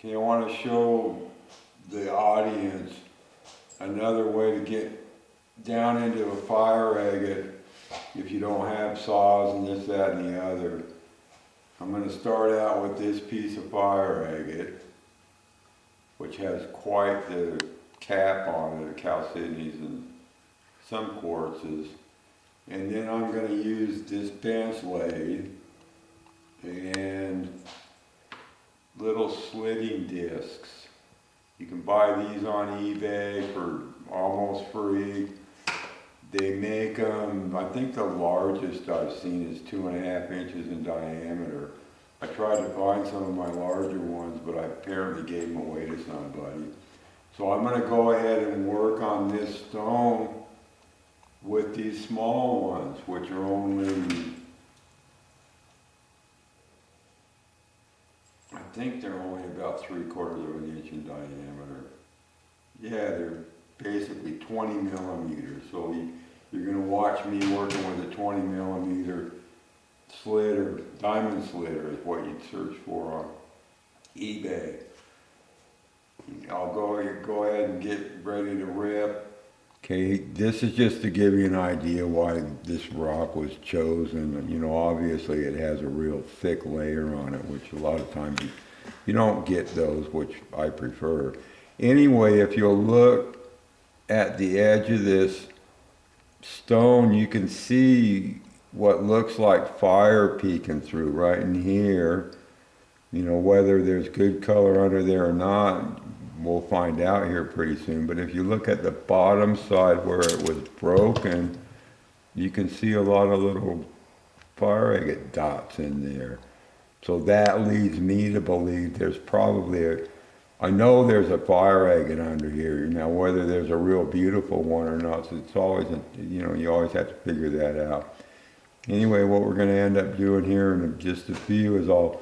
Okay, I want to show the audience another way to get down into a fire agate if you don't have saws and this, that, and the other. I'm going to start out with this piece of fire agate, which has quite the cap on it, chalcedonies and some quartzes. And then I'm going to use this bench lathe and little slitting discs. You can buy these on eBay for almost free. They make them, I think the largest I've seen is 2.5 inches in diameter. I tried to find some of my larger ones, but I apparently gave them away to somebody. So I'm going to go ahead and work on this stone with these small ones, which are only, I think they're only about 3/4 of an inch in diameter. Yeah, they're basically 20 millimeters. So you're going to watch me working with a 20 millimeter slitter, diamond slitter is what you'd search for on eBay. I'll go ahead and get ready to rip. Okay, this is just to give you an idea why this rock was chosen. You know, obviously it has a real thick layer on it, which a lot of times you don't get those, which I prefer. Anyway, if you'll look at the edge of this stone, you can see what looks like fire peeking through right in here. You know, whether there's good color under there or not, we'll find out here pretty soon. But if you look at the bottom side where it was broken, you can see a lot of little fire agate dots in there. So that leads me to believe there's probably I know there's a fire agate under here. Now whether there's a real beautiful one or not, it's always, you always have to figure that out. Anyway, what we're going to end up doing here in just a few is I'll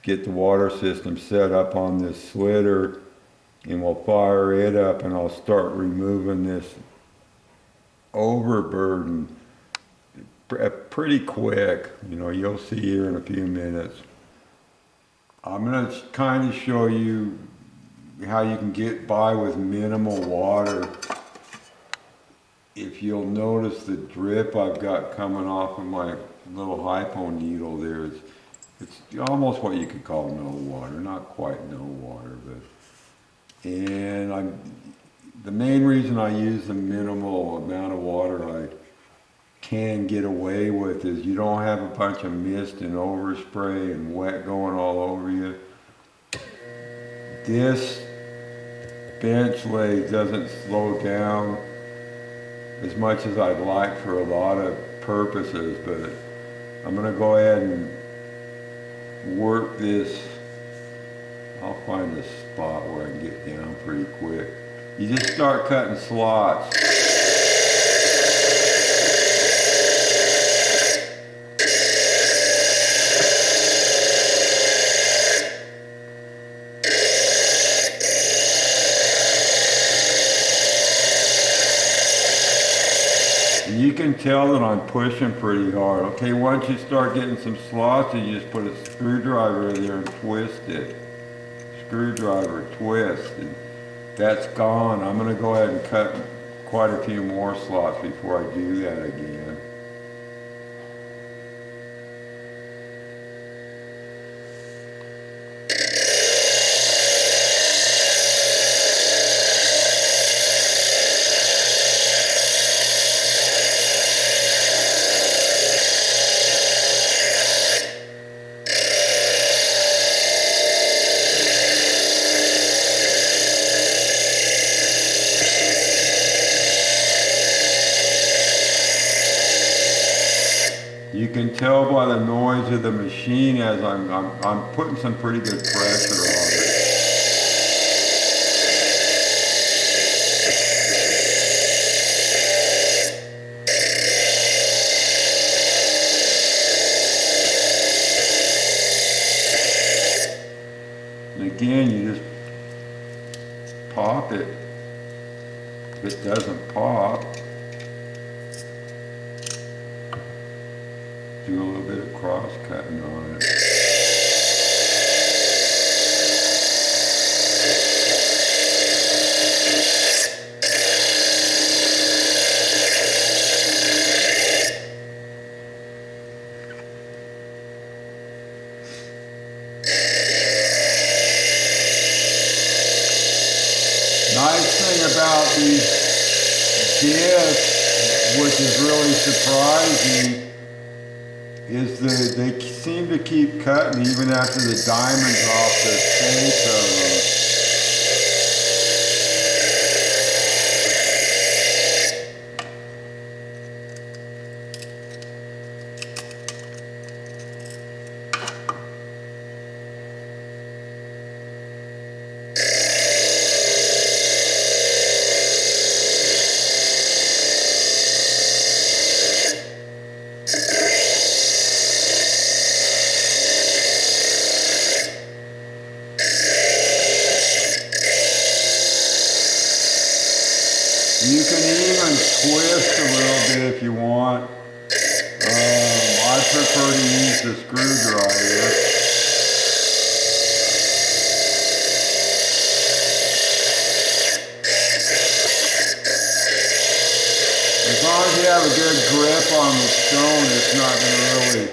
get the water system set up on this slitter and we'll fire it up and I'll start removing this overburden pretty quick. You know, you'll see here in a few minutes. I'm going to kind of show you how you can get by with minimal water. If you'll notice the drip I've got coming off of my little hypo needle there, it's almost what you could call no water, not quite no water, but, and the main reason I use the minimal amount of water I can get away with is you don't have a bunch of mist and overspray and wet going all over you. This bench lathe doesn't slow down as much as I'd like for a lot of purposes, but I'm going to go ahead and work this. I'll find a spot where I can get down pretty quick. You just start cutting slots. You can tell that I'm pushing pretty hard. Okay, once you start getting some slots, you just put a screwdriver in there and twist it. Screwdriver, twist, and that's gone. I'm going to go ahead and cut quite a few more slots before I do that again. You can tell by the noise of the machine as I'm putting some pretty good pressure on it. And again, you just pop it. If it doesn't pop, do a little bit of cross cutting on it. nice thing about these discs, which is really surprising, is that they seem to keep cutting even after the diamond's off the face of them. You can even twist a little bit if you want. I prefer to use the screwdriver. As long as you have a good grip on the stone, it's not going to really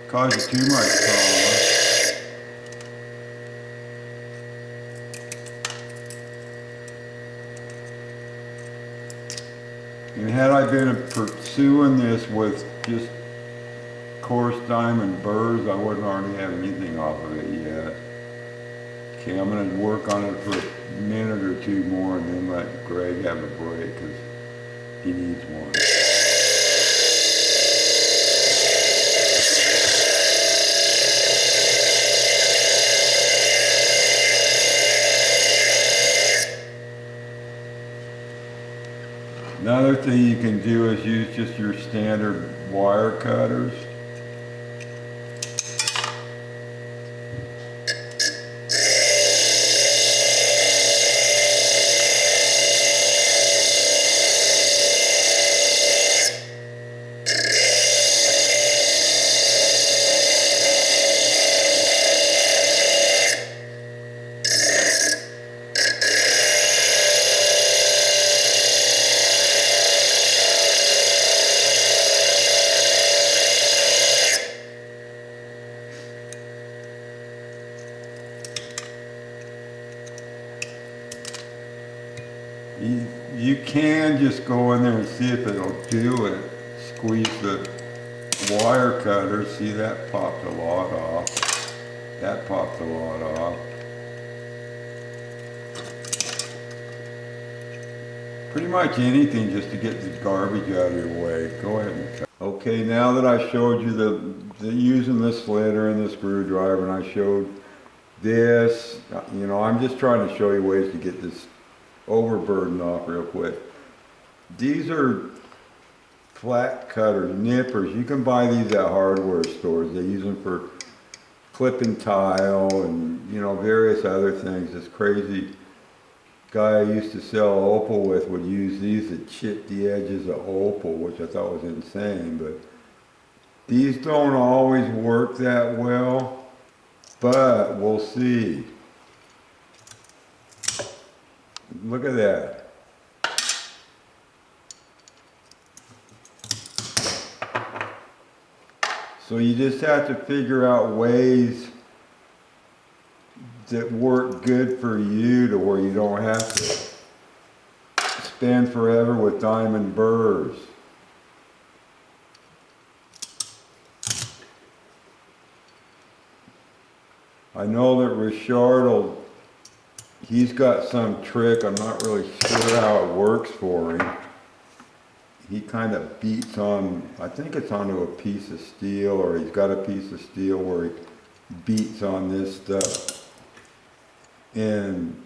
cause you too much problem. And had I been pursuing this with just coarse diamond burrs, I wouldn't already have anything off of it yet. Okay, I'm going to work on it for a minute or two more and then let Greg have a break because he needs one. Another thing you can do is use just your standard wire cutters. You can just go in there and see if it'll do it. Squeeze the wire cutter. See, that popped a lot off. That popped a lot off. Pretty much anything just to get the garbage out of your way. Go ahead and cut. Okay, now that I showed you the using the slitter and the screwdriver, and I showed this, you know, I'm just trying to show you ways to get this overburden off real quick. These are flat cutters, nippers. You can buy these at hardware stores. They use them for clipping tile and, you know, various other things. This crazy guy I used to sell opal with would use these to chip the edges of opal, which I thought was insane, but these don't always work that well, but we'll see. Look at that. So you just have to figure out ways that work good for you to where you don't have to spend forever with diamond burrs. I know that Richard he's got some trick. I'm not really sure how it works for him. He kind of beats on, I think it's onto a piece of steel, or he's got a piece of steel where he beats on this stuff. And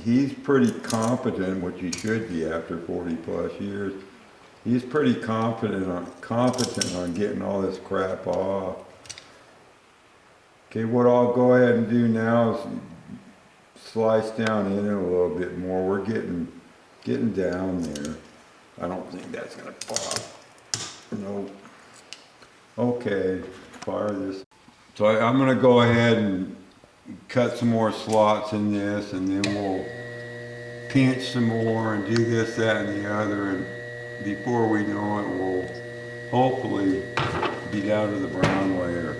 he's pretty competent, which he should be after 40 plus years. He's pretty competent on getting all this crap off. Okay, what I'll go ahead and do now is slice down in it a little bit more. We're getting down there. I don't think that's gonna pop. Nope. Okay, fire this. So I'm gonna go ahead and cut some more slots in this, and then we'll pinch some more and do this, that, and the other, and before we know it, we'll hopefully be down to the brown layer.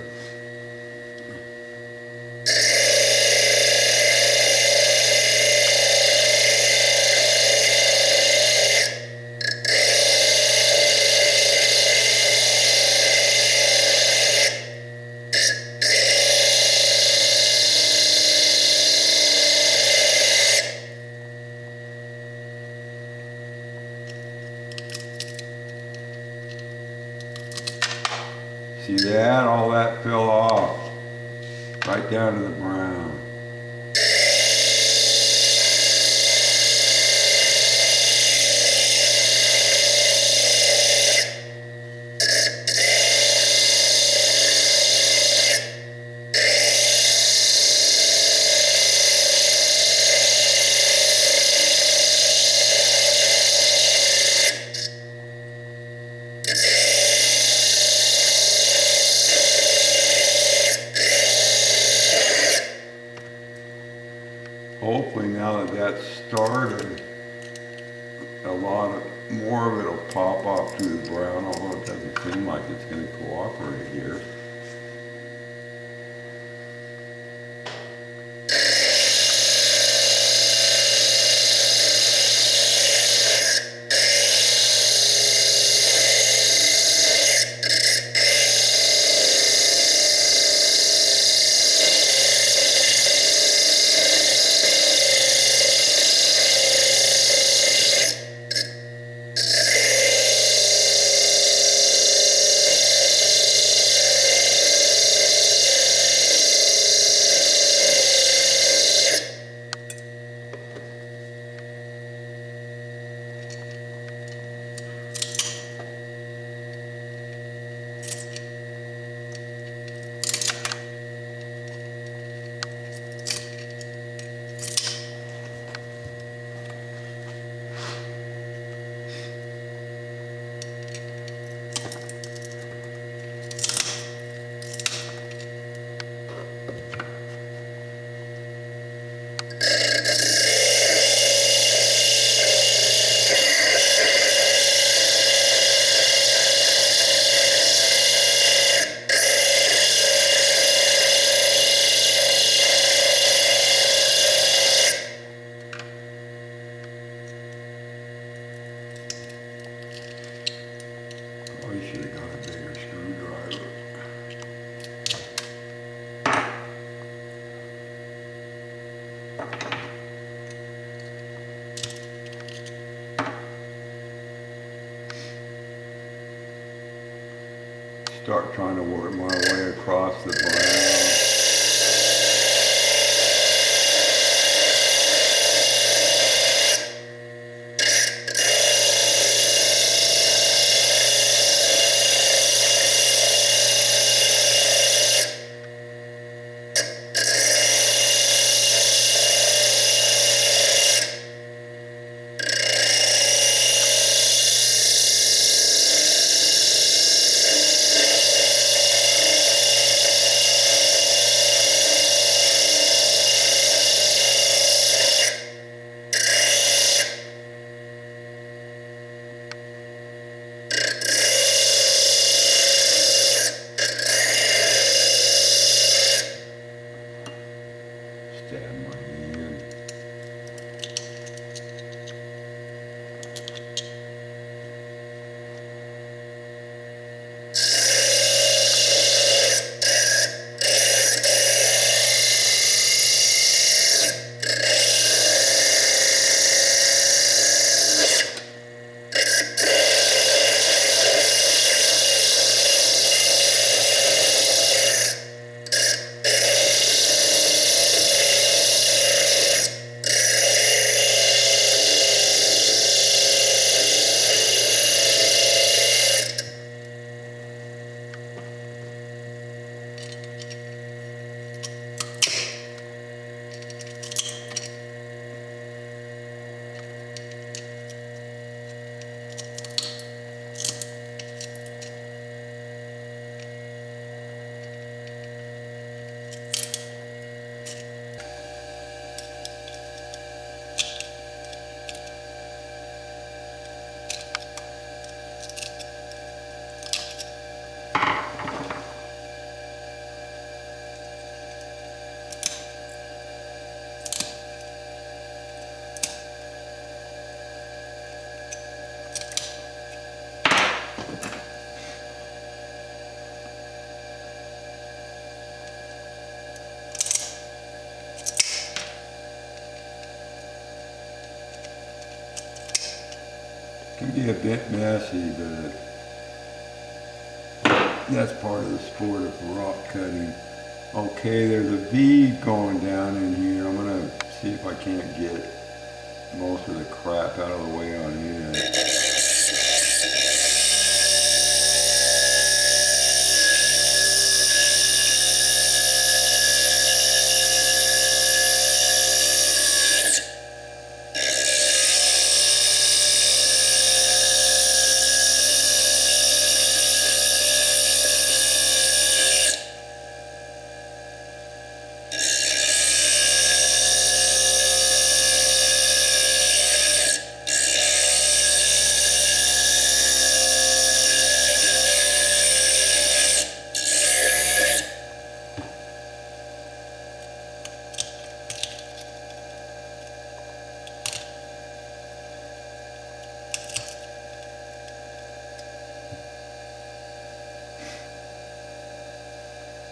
that, all that fell off. Right down to the brown. Hopefully now that that's started, a lot of more of it will pop up to the brown, although it doesn't seem like it's going to cooperate here. Probably should have got a bigger screwdriver. Start trying to work my way across the brown. Stab my hand. Can be a bit messy, but That's part of the sport of rock cutting. Okay, there's a V going down in here. I'm gonna see if I can't get most of the crap out of the way on it.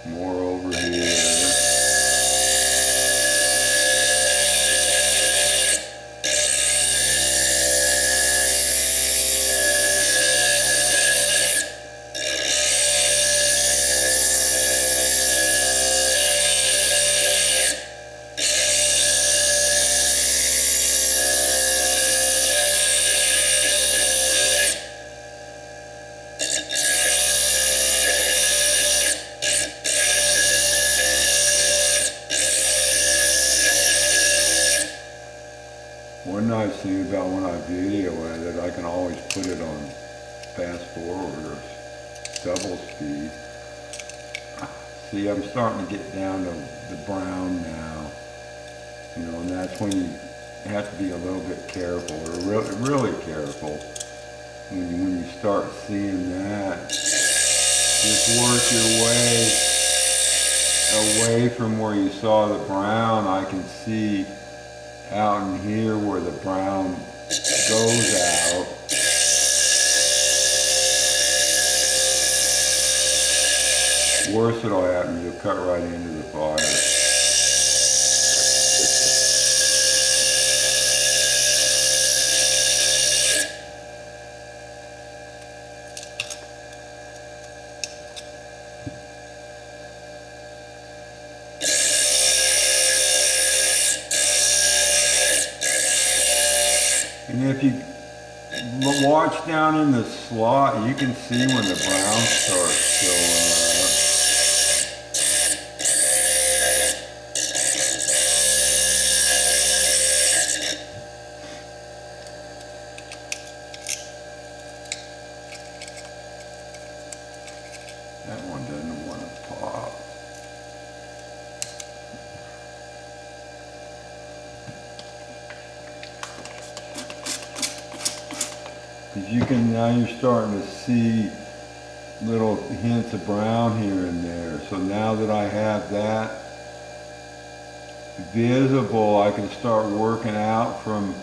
More over here. One nice thing about when I video it, I can always put it on fast forward or double speed. See, I'm starting to get down to the brown now, you know, and that's when you have to be a little bit careful, or really careful when you start seeing that. Just work your way away from where you saw the brown. I can see out in here where the brown goes out. Worst that'll happen, you'll cut right into the fire. And if you watch down in the slot, you can see when the brown starts showing up. That one doesn't want to pop. Because you can, now you're starting to see little hints of brown here and there. So now that I have that visible, I can start working out from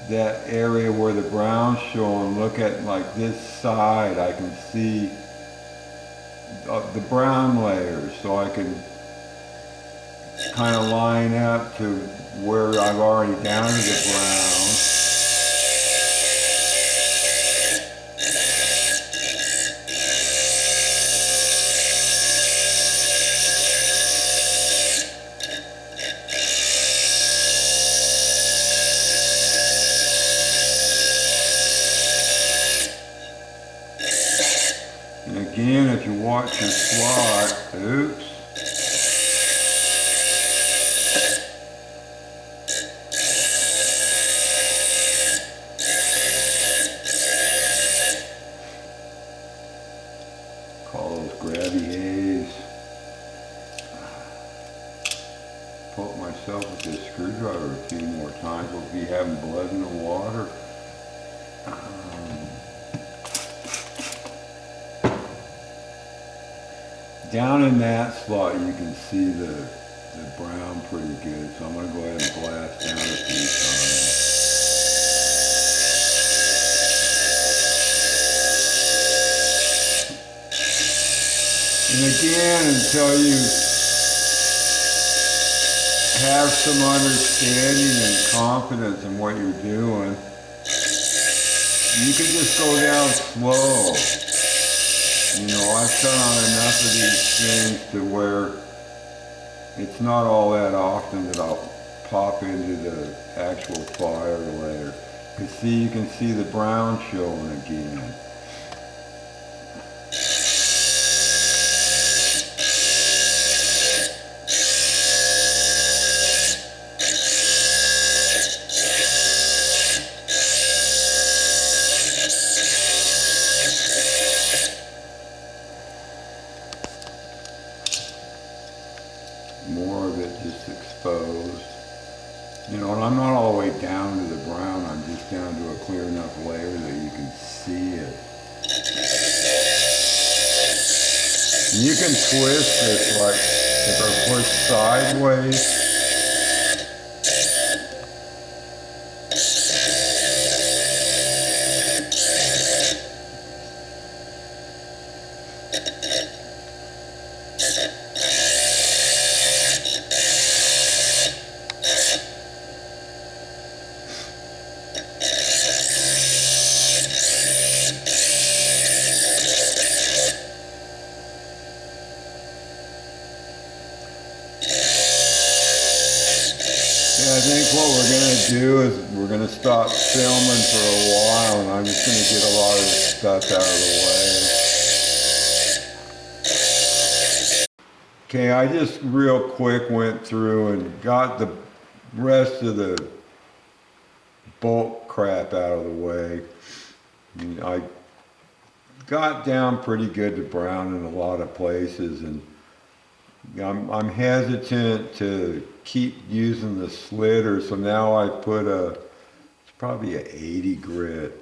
that area where the brown's showing. Look at like this side, I can see the brown layers, so I can kind of line up to where I've already down to the brown. And again, if you watch your slot, oops. Call those grabby A's. Poke myself with this screwdriver a few more times. We'll be having blood in the water. Down in that slot you can see the brown pretty good, so I'm going to go ahead and blast down a few times. And again, until you have some understanding and confidence in what you're doing, you can just go down slow. You know, I've done on enough of these things to where it's not all that often that I'll pop into the actual fire layer. You can see the brown showing again. More of it just exposed. You know, and I'm not all the way down to the brown, I'm just down to a clear enough layer that you can see it. And you can twist this, like if I push sideways. Yeah, I think what we're going to do is we're going to stop filming for a while, and I'm just going to get a lot of this stuff out of the way. Okay, I just real quick went through and got the rest of the bulk crap out of the way. I got down pretty good to brown in a lot of places, and I'm hesitant to keep using the slitter, so now I put it's probably a 80 grit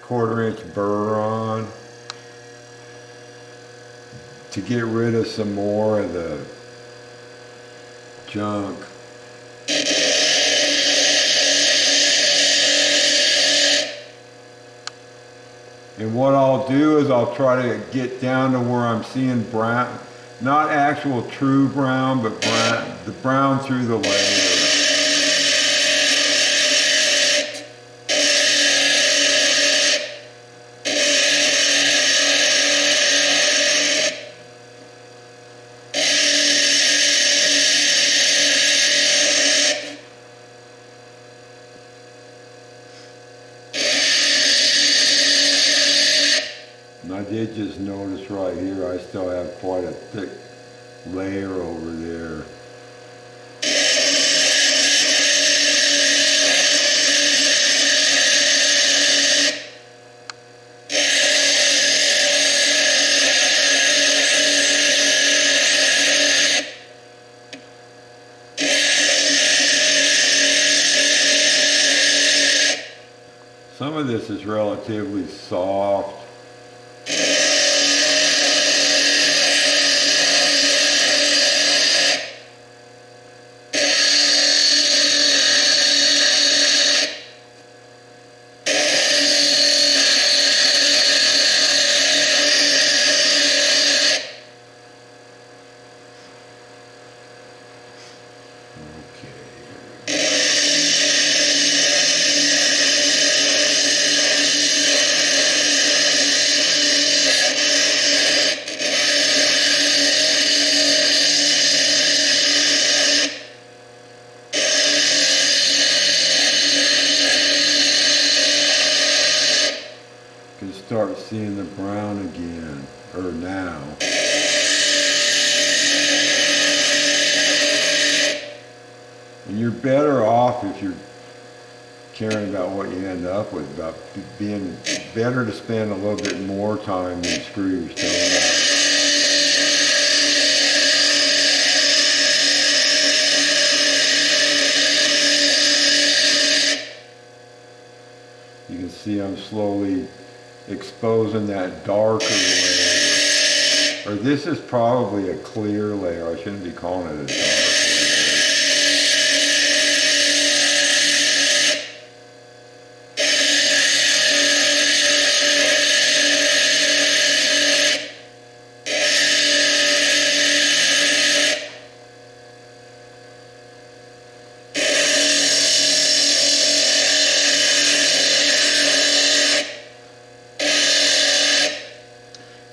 1/4 inch burr on to get rid of some more of the junk. And what I'll do is I'll try to get down to where I'm seeing brown, not actual true brown, but brown, the brown through the layer. And I did just notice right here, I still have quite a thick layer over there. Some of this is relatively soft. Can start seeing the brown again, or now. And you're better off if you're caring about what you end up with, about being better to spend a little bit more time than screw your stone out. You can see I'm slowly exposing that darker layer. Or this is probably a clear layer. I shouldn't be calling it a dark layer.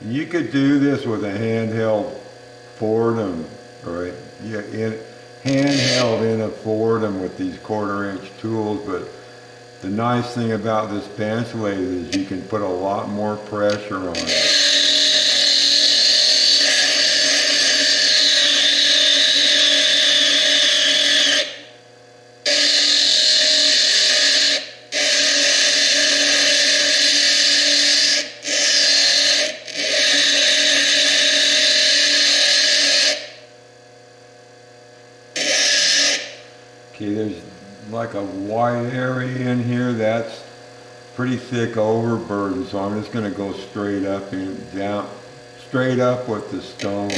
You with a handheld Foredom, right? Yeah, handheld in a Foredom with these 1/4-inch tools, but the nice thing about this bench lathe is you can put a lot more pressure on it. Okay, there's like a white area in here that's pretty thick overburden, so I'm just going to go straight up and down, straight up with the stone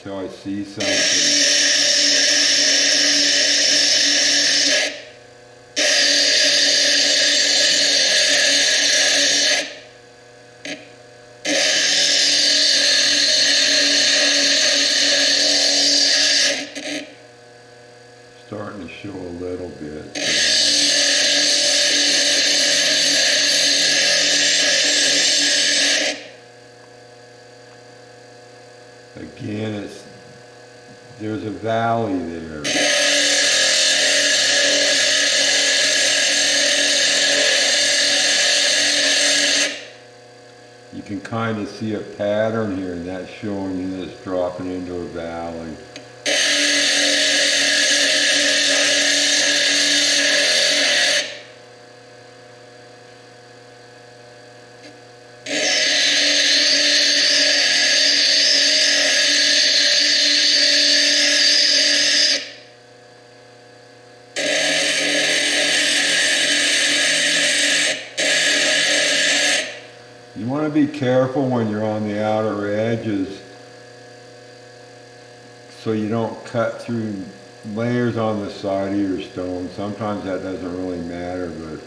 till I see something. Starting to show a little bit. Again, there's a valley there. You can kind of see a pattern here, and that's showing you that it's dropping into a valley. You want to be careful when you're on the outer edges so you don't cut through layers on the side of your stone. Sometimes that doesn't really matter, but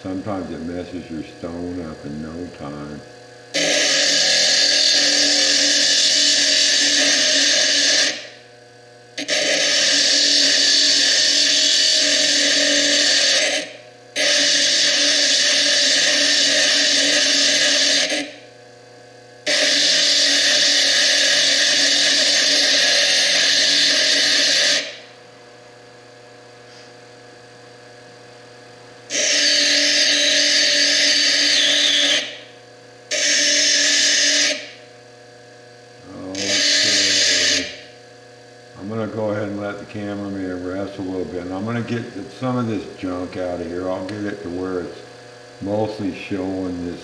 sometimes it messes your stone up in no time. I'm going to go ahead and let the cameraman rest a little bit, and I'm going to get some of this junk out of here. I'll get it to where it's mostly showing this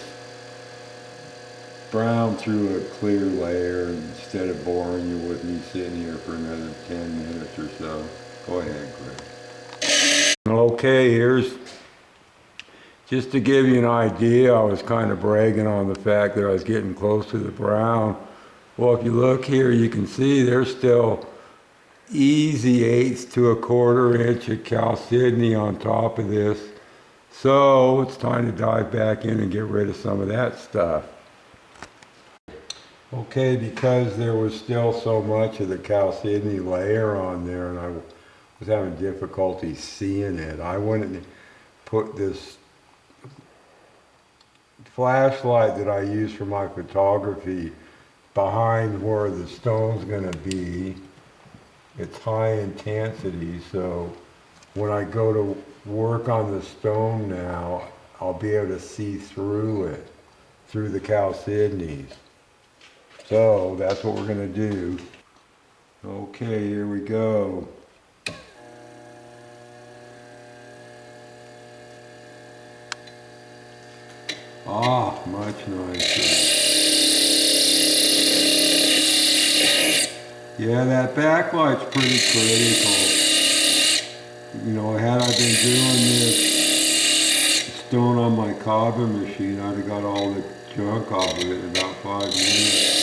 brown through a clear layer instead of boring you with me sitting here for another 10 minutes or so. Go ahead, Greg. Okay, here's, just to give you an idea, I was kind of bragging on the fact that I was getting close to the brown. Well, if you look here, you can see there's still easy 1/8 to 1/4 inch of chalcedony on top of this. So it's time to dive back in and get rid of some of that stuff. Okay, because there was still so much of the chalcedony layer on there and I was having difficulty seeing it, I went and put this flashlight that I use for my photography behind where the stone's going to be. It's high intensity, so when I go to work on the stone now, I'll be able to see through it, through the chalcedonies. So that's what we're going to do. Okay, here we go. Ah, much nicer. Yeah, that backlight's pretty critical. You know, had I been doing this stone on my Cobbing machine, I'd have got all the junk off of it in about 5 minutes.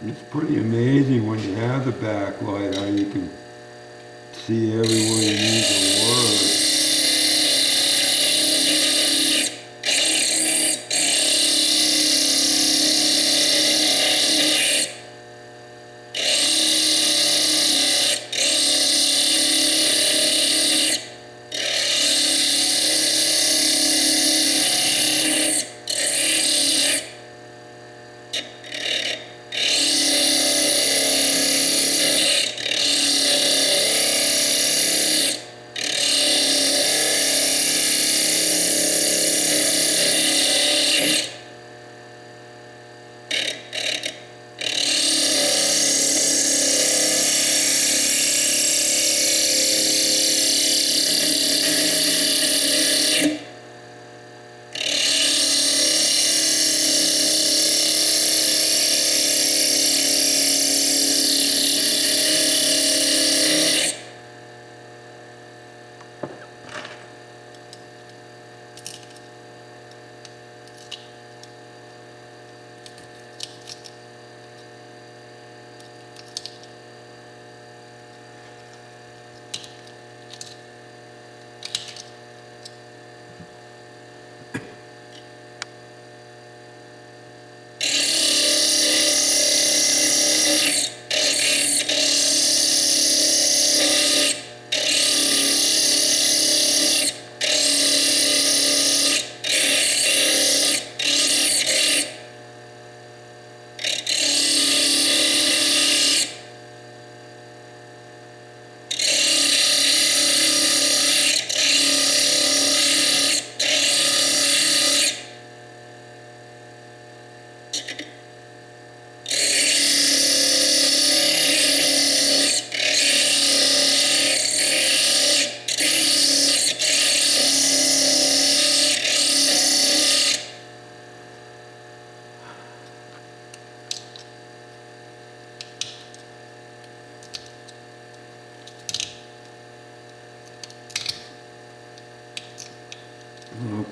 It's pretty amazing when you have the backlight how you can see everywhere you need to work.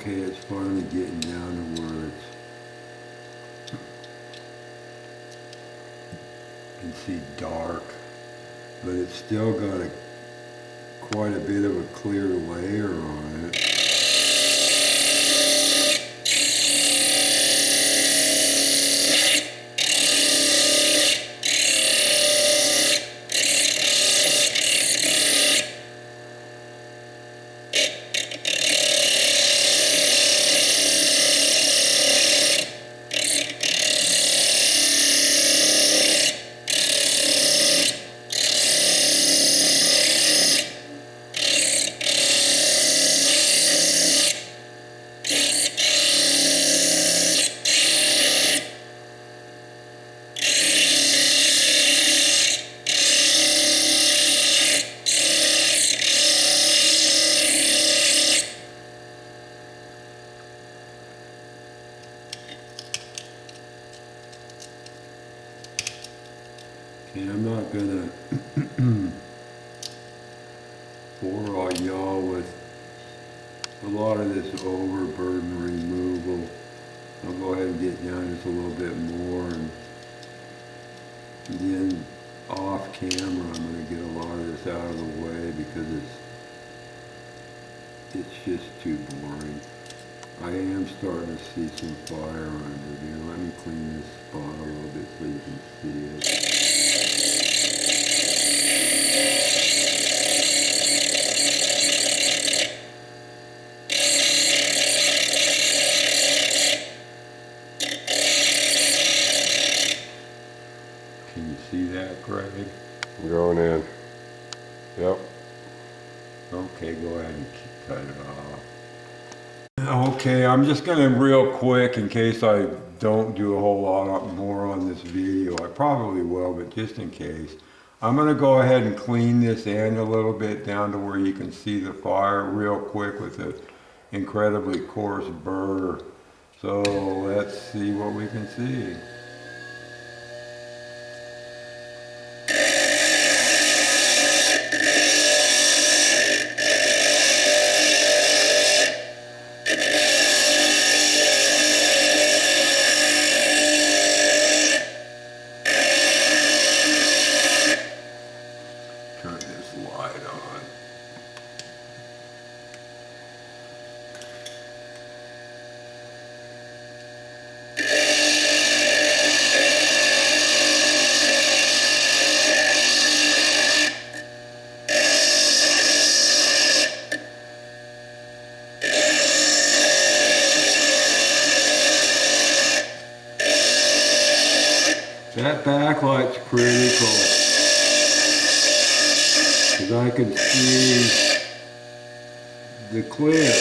Okay, it's finally getting down to where it's, you can see dark, but it's still got quite a bit of a clear layer on it. And I'm not gonna bore all y'all with a lot of this overburden removal. I'll go ahead and get down just a little bit more, and then off camera I'm gonna get a lot of this out of the way because it's just too boring. I am starting to see some fire under here. Let me clean this spot a little bit so you can see it. Can you see that, Greg? Going in. Yep. Okay, go ahead and cut it off. Okay, I'm just gonna real quick, in case I don't do a whole lot more on this video, I probably will, but just in case, I'm gonna go ahead and clean this end a little bit down to where you can see the fire real quick with an incredibly coarse burr. So let's see what we can see. Turn this light on. That backlight's critical, because I can see the clear.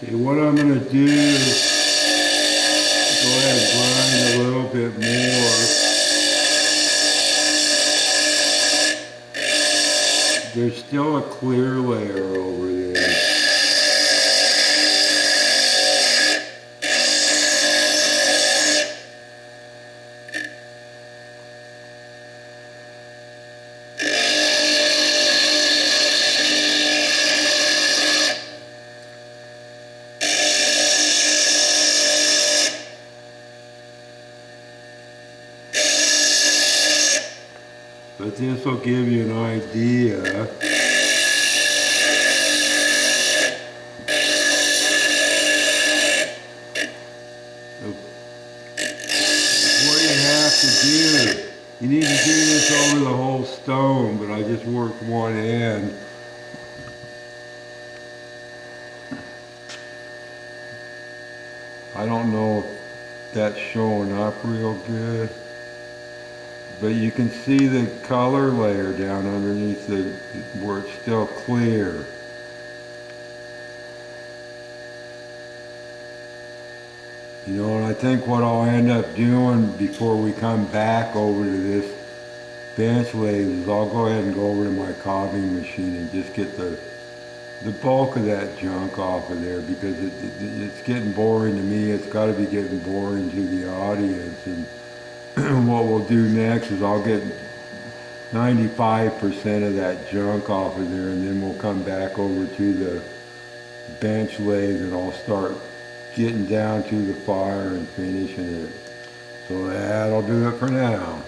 Okay, what I'm going to do is go ahead and grind a little bit more. There's still a clear layer over there. But this will give you an idea of what you have to do. You need to do this over the whole stone, but I just worked one end. I don't know if that's showing up real good. But you can see the color layer down underneath where it's still clear. You know, and I think what I'll end up doing before we come back over to this bench lathe is I'll go ahead and go over to my cobbing machine and just get the bulk of that junk off of there, because it's getting boring to me. It's got to be getting boring to the audience. And what we'll do next is I'll get 95% of that junk off of there, and then we'll come back over to the bench lathe and I'll start getting down to the fire and finishing it. So that'll do it for now.